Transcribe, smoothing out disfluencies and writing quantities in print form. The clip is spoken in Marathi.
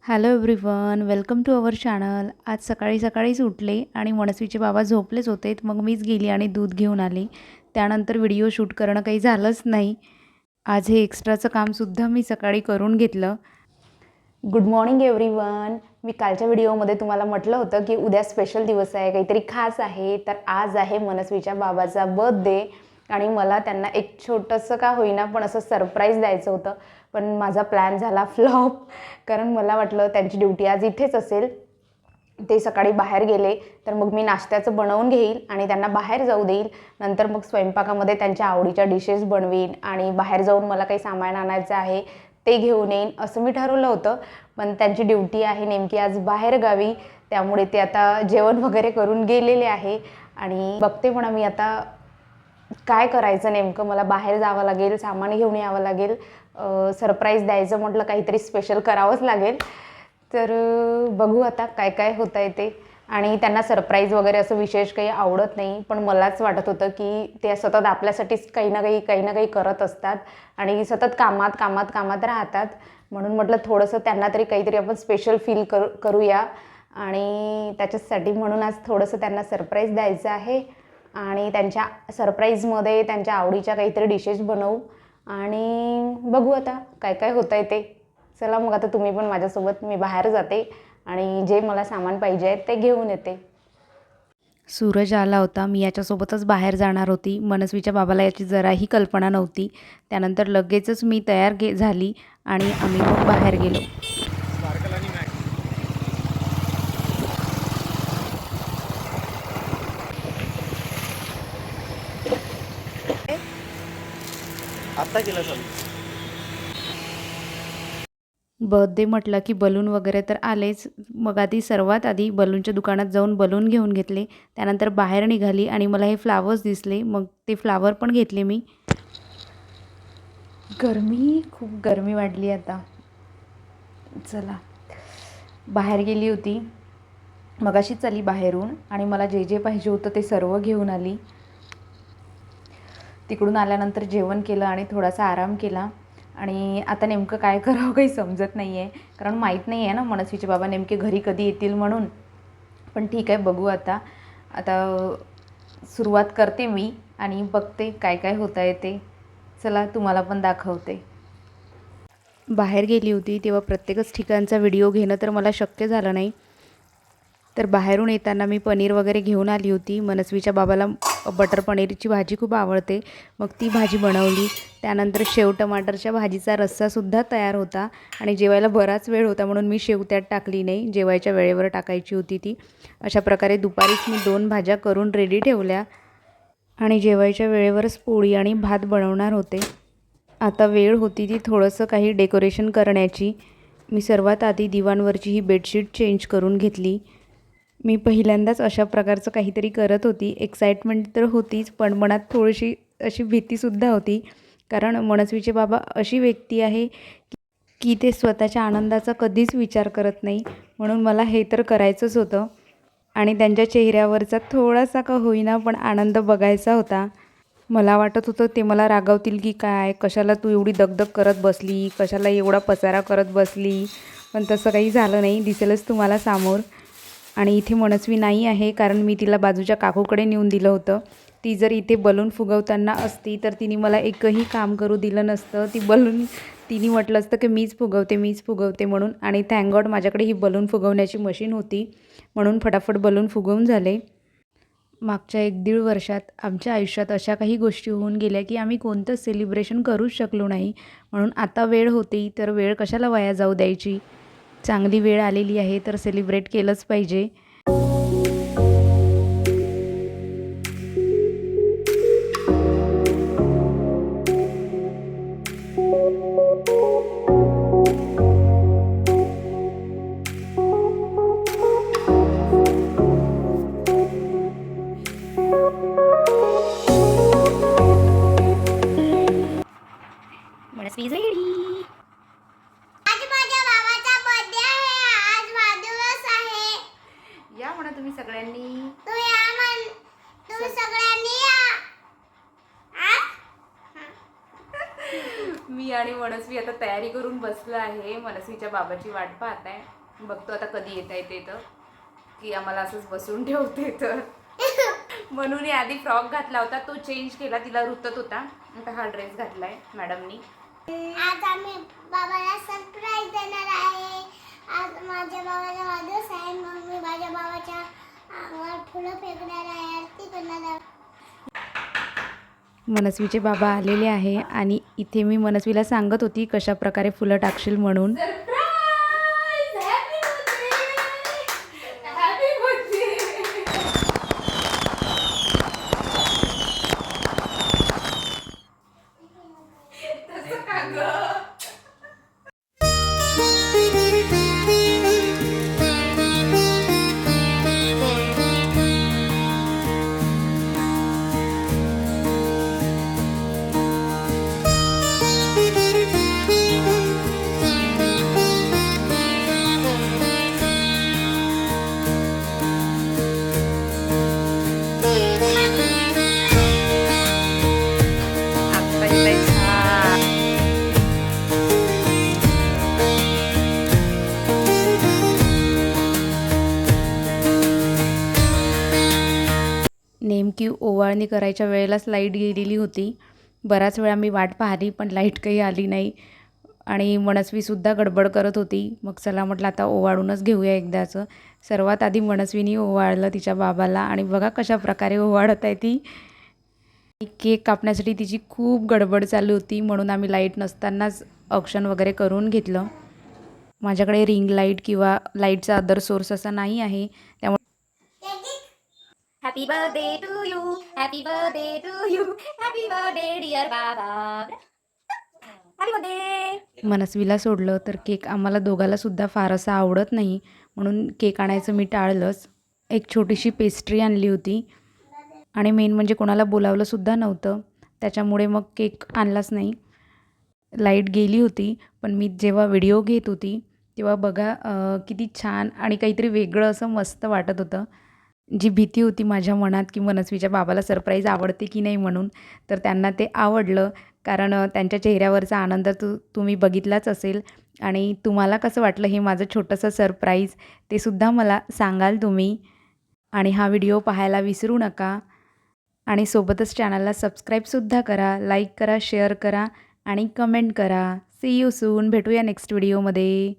Hello everyone, welcome to our channel. आज सकाळी सकाळीच उठले आणि मनस्वीचे बाबा झोपलेच होते. मग मीच गेली आणि दूध घेऊन आले. त्यानंतर व्हिडिओ शूट करणं काही झालंच नाही. आज हे एक्स्ट्राचं कामसुद्धा मी सकाळी करून घेतलं. Good morning everyone. मी कालच्या व्हिडिओमध्ये तुम्हाला म्हटलं होतं की उद्या स्पेशल दिवस आहे, काहीतरी खास आहे. तर आज आहे मनस्वीच्या बाबाचा बर्थडे आणि मला त्यांना एक छोटंसं का होईना पण असं सरप्राईज द्यायचं होतं. पण माझा प्लॅन झाला फ्लॉप, कारण मला वाटलं त्यांची ड्युटी आज इथेच असेल. ते सकाळी बाहेर गेले तर मग मी नाश्त्याचं बनवून घेईल आणि त्यांना बाहेर जाऊ देईल. नंतर मग स्वयंपाकामध्ये त्यांच्या आवडीच्या डिशेस बनवीन आणि बाहेर जाऊन मला काही सामान आणायचं आहे ते घेऊन येईन असं मी ठरवलं होतं. पण त्यांची ड्युटी आहे नेमकी आज बाहेरगावी, त्यामुळे ते आता जेवण वगैरे करून गेलेले आहे. आणि बघते म्हणा मी आता काय करायचं नेमकं. मला बाहेर जावं लागेल, सामान घेऊन यावं लागेल. सरप्राईज द्यायचं म्हटलं काहीतरी स्पेशल करावंच लागेल. तर बघू आता काय काय होतं आहे ते. आणि त्यांना सरप्राईज वगैरे असं विशेष काही आवडत नाही, पण मलाच वाटत होतं की ते सतत आपल्यासाठीच काही ना काही करत असतात आणि सतत कामात कामात कामात राहतात. म्हणून म्हटलं थोडंसं त्यांना तरी काहीतरी आपण स्पेशल फील करूया. आणि त्याच्यासाठी म्हणून आज थोडंसं त्यांना सरप्राईज द्यायचं आहे. आणि त्यांच्या सरप्राईजमध्ये त्यांच्या आवडीच्या काहीतरी डिशेस बनवू आणि बघू आता काय काय होतं आहे ते. चला मग आता तुम्ही पण माझ्यासोबत. मी बाहेर जाते आणि जे मला सामान पाहिजे आहे ते घेऊन येते. सूरज आला होता. मी याच्यासोबतच बाहेर जाणार होती. मनस्वीच्या बाबाला याची जराही कल्पना नव्हती. त्यानंतर लगेचच मी तयार झाली आणि आम्ही मग बाहेर गेलो. आता केलं चालू. बर्थडे म्हटलं की बलून वगैरे तर आलेच. मग सर्वात आधी बलूनच्या दुकानात जाऊन बलून घेऊन घेतले. त्यानंतर बाहेर निघाली आणि मला हे फ्लावर्स दिसले, मग ते फ्लावर पण घेतले मी. खूप गरमी वाढली आता. चला, बाहेर गेली होती मगाशीच आली बाहेरून आणि मला जे जे पाहिजे होतं ते सर्व घेऊन आली. तिकडून आल्यानंतर जेवण केलं आणि थोडासा आराम केला. आणि आता नेमकं काय करावं काही समजत नाही आहे, कारण माहीत नाही आहे ना मनस्वीचे बाबा नेमके घरी कधी येतील म्हणून. पण ठीक आहे, बघू आता. सुरुवात करते मी आणि बघते काय काय होतं आहे ते. चला तुम्हाला पण दाखवते. बाहेर गेली होती तेव्हा प्रत्येकच ठिकाणचा व्हिडिओ घेणं तर मला शक्य झालं नाही. तर बाहेरून येताना मी पनीर वगैरे घेऊन आली होती. मनस्वीच्या बाबाला बटर पनीरची भाजी खूप आवडते, मग ती भाजी बनवली. त्यानंतर शेव टमाटरच्या भाजीचा रस्सासुद्धा तयार होता आणि जेवायला बराच वेळ होता म्हणून मी शेव त्यात टाकली नाही. जेवायच्या वेळेवर टाकायची होती ती. अशा प्रकारे दुपारीच मी 2 भाज्या करून रेडी ठेवल्या आणि जेवायच्या वेळेवरच पोळी आणि भात बनवणार होते. आता वेळ होती ती थोडंसं काही डेकोरेशन करण्याची. मी सर्वात आधी दिवाणवरची ही बेडशीट चेंज करून घेतली. मी पहिल्यांदाच अशा प्रकारचं काहीतरी करत होती. एक्साइटमेंट तर होतीच, पण मनात थोडीशी अशी भीतीसुद्धा होती. कारण मनस्वीचे बाबा अशी व्यक्ती आहे की ते स्वतःच्या आनंदाचा कधीच विचार करत नाही. म्हणून मला हे तर करायचंच होतं आणि त्यांच्या चेहऱ्यावरचा थोडासा का होईना पण आनंद बघायचा होता. मला वाटत होतं ते मला रागावतील की काय, कशाला तू एवढी दगदग करत बसली, कशाला एवढा पसारा करत बसली. पण तसं काही झालं नाही, दिसेलच तुम्हाला समोर. आणि इथे मनस्वी नाही आहे, कारण मी तिला बाजूच्या काकूकडे नेऊन दिलं होतं. ती जर इथे बलून फुगवताना असती तर तिने मला एकही काम करू दिलं नसतं. तिने म्हटलं असतं की मीच फुगवते म्हणून. आणि थँक गॉड माझ्याकडे ही बलून फुगवण्याची मशीन होती, म्हणून फटाफट बलून फुगवून झाले. मागच्या 1-1.5 वर्षात आमच्या आयुष्यात अशा काही गोष्टी होऊन गेल्या की आम्ही कोणतंच सेलिब्रेशन करूच शकलो नाही. म्हणून आता वेळ होती तर वेळ कशाला वाया जाऊ द्यायची. चांगली वेळ आलेली आहे तर सेलिब्रेट केलंच पाहिजे. मनस्वी रेडी. आज माझ्या बाबाचा बर्थडे आहे. आज वाढदिवस आहे. आणि मनस्वी आता तयारी करून बसलं आहे. मनस्वीच्या बाबाची वाट पाहत आहे. बघतो आता कधी येता येते तर, की आम्हाला असंच बसून ठेवते तर. म्हणून आधी फ्रॉक घातला होता, तो चेंज केला, तिला रुतत होता. आता हा ड्रेस घातलाय मॅडमनी. आज आम्ही बाबाला सरप्राईज देणार आहे. आज माझ्या बाबाचा वाढदिवस आहे, मग मी माझ्या बाबाच्या अंगावर फुलं फेकणार आहे, आरती करणार आहे. मनस्वीचे बाबा आलेले आहे आणि इथे मी मनस्वीला सांगत होती कशा प्रकारे फुलं टाकशील म्हणून. नेमकी ओवाळणी करायच्या वेळेलाच लाईट गेलेली होती. बराच वेळा मी वाट पाहिली पण लाईट काही आली नाही आणि मनस्वीसुद्धा गडबड करत होती. मग चला म्हटलं आता ओवाळूनच घेऊया एकदाचं. सर्वात आधी मनस्वीनी ओवाळलं तिच्या बाबाला आणि बघा कशा प्रकारे ओवाळत आहे ती. केक कापण्यासाठी तिची खूप गडबड चालू होती, म्हणून आम्ही लाईट नसतानाच ऑक्शन वगैरे करून घेतलं. माझ्याकडे रिंग लाईट किंवा लाईटचा अदर सोर्स असा नाही आहे, त्यामुळे happy birthday to you, happy birthday to you, happy birthday dear बाबा, हॅपी बर्थडे. मनस्वीला सोडलं तर केक आम्हाला दोघालासुद्धा फार असा आवडत नाही, म्हणून केक आणायचं मी टाळलंच. एक छोटीशी पेस्ट्री आणली होती आणि मेन म्हणजे कोणाला बोलावलंसुद्धा नव्हतं, त्याच्यामुळे मग केक आणलाच नाही. लाईट गेली होती, पण मी जेव्हा व्हिडिओ घेत होती तेव्हा बघा किती छान आणि काहीतरी वेगळं असं मस्त वाटत होतं. जी भीती होती माझ्या मनात की मनस्वीच्या बाबाला सरप्राईज आवडते की नाही म्हणून, तर त्यांना ते आवडलं. कारण त्यांच्या चेहऱ्यावरचा आनंद तुम्ही बघितलाच असेल. आणि तुम्हाला कसं वाटलं हे माझं छोटंसं सरप्राईज, ते सुद्धा मला सांगाल तुम्ही. आणि हा व्हिडिओ पाहायला विसरू नका आणि सोबतच चॅनलला सबस्क्राईबसुद्धा करा, लाईक करा, शेअर करा आणि कमेंट करा. See you soon. भेटूया नेक्स्ट व्हिडिओमध्ये.